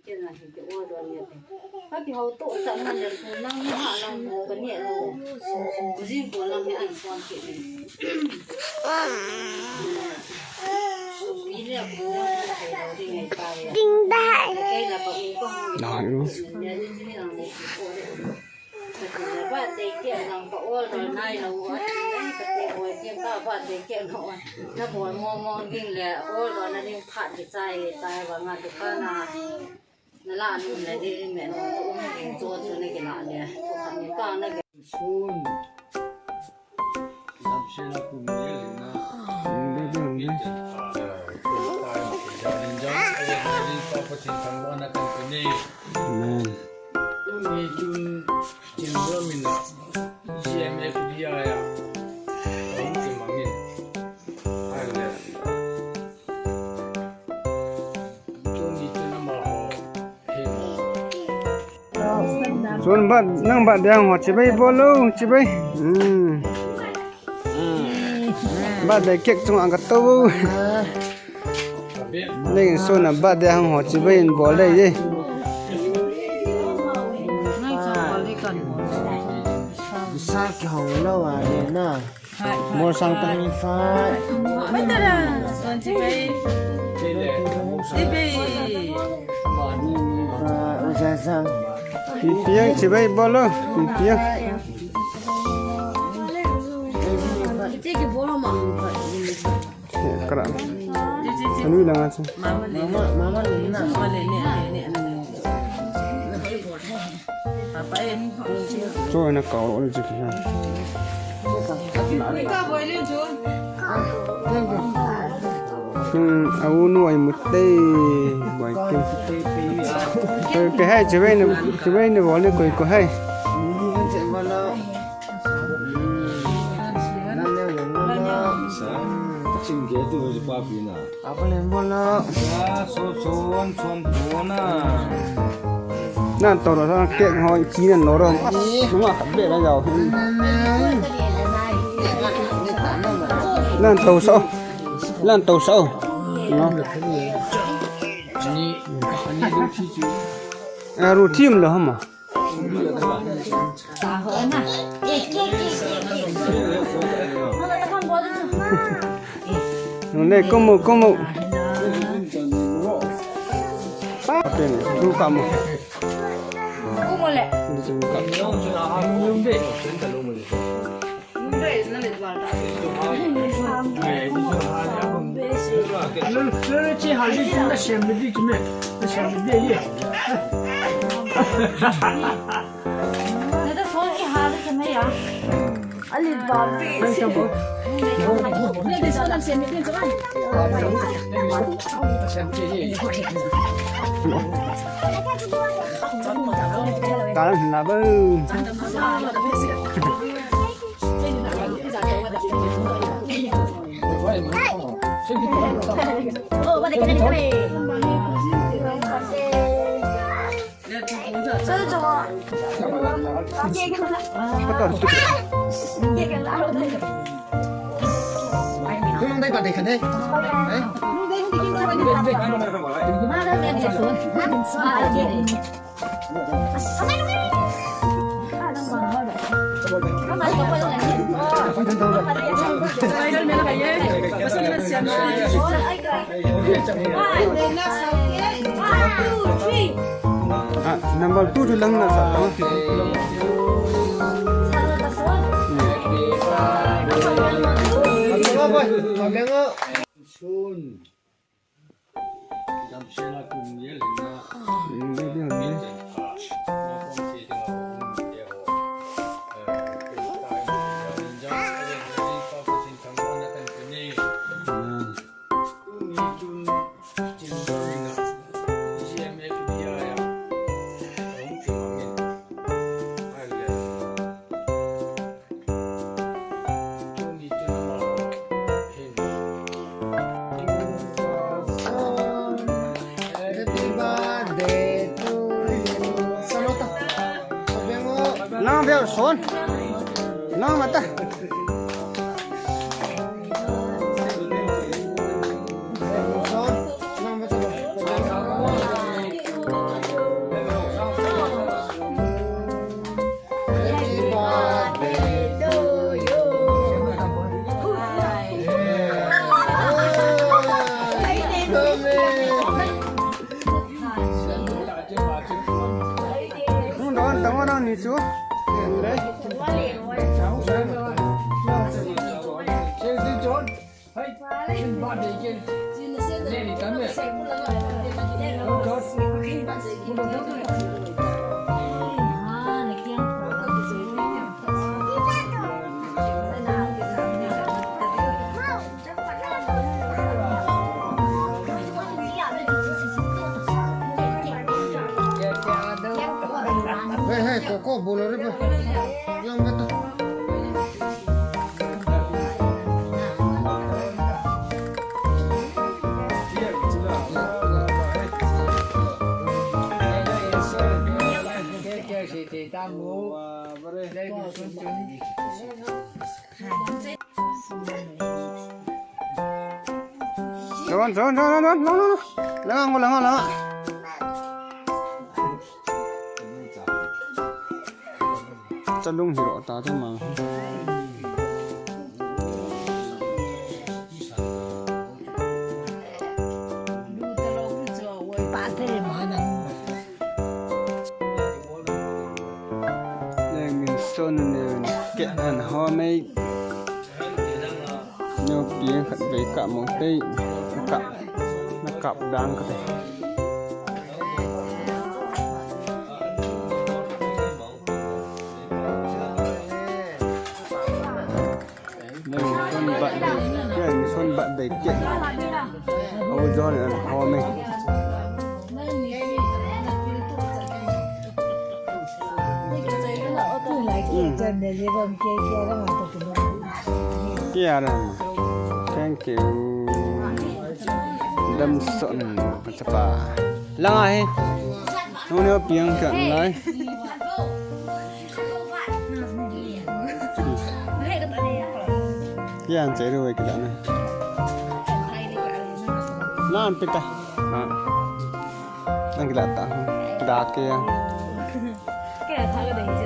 kia là hình cái ô rồi nhiệt các cái hậu tụ sẵn là được năng hạ lòng cái nhẹ rồi riêng của lòng cái ảnh quan kiện này Đinh đại đó luôn bạn để kiện lòng cậu rồi nay là uống đấy cái ngồi tiêm cao bạn để kiện họ nó buồn mòn kinh lệ ô rồi nó đi phạt cái tay và ngặt cái con nó làm như này đi mẹ nó cũng做出那个哪里我看你放那个손 잠시나 꿈이야 Xuân bạn năng bạn đeo họ chỉ bay vô lâu chỉ bay bạn để kiệt trong ăn cái tô nên xuân là bạn đeo họ chỉ bay bỏ đây đi sao cái hồng lâu à nè na mua sang tay phai bây giờ là chỉ bay ra sang thì tiếng chỉ bay vô lâu thì tiếng cái nào anh nuôi làm gì mama rồi nó cậu nó chụp nha nhưng áo nuôi một tê bởi cái hay chỉ bay nó bỏ lên coi hay chính cái tôi sẽ qua bên à apa lên bon nó sonนั่นตัวเราเก่งหอยจีนั่นเราเราđúng là khẩn biệt là giàu lan tàu sâu nó à rồi chim là không à này có một tên du cầm这还是真的显不的怎么？那显不的耶。那这手机还是怎么样？阿里巴巴。那个时候那显不的怎么？cả là bơ không đây bạn để khẩn đây đấy number 2 tu lang na sa 손 잠시나 꿈이야 nó béo xuống nó mà ta ni chú em đấy Chơi đi trốn. Hey, xin bạn để kia. Lên đi tắm đi. Trốn. Hei, koko boleh ribu. Yang betul. Thì ta ngủ đây một xuân chuẩn Jangan, Lengang. Cenderung hero ta tu mah. Yang son ni kean homemade. Nhớ tiếng khẩn về cả một tây nó cặp đáng có thể xuân bận đầy kiện ôi do này là ho mình kia rồi thank you đâm sọn sapa lăng ai nó nêu tiếng chuẩn đấy kia ăn chế rồi cái đó này nó ăn pita ăn cái lát ta đá kia cái này thay cái đấy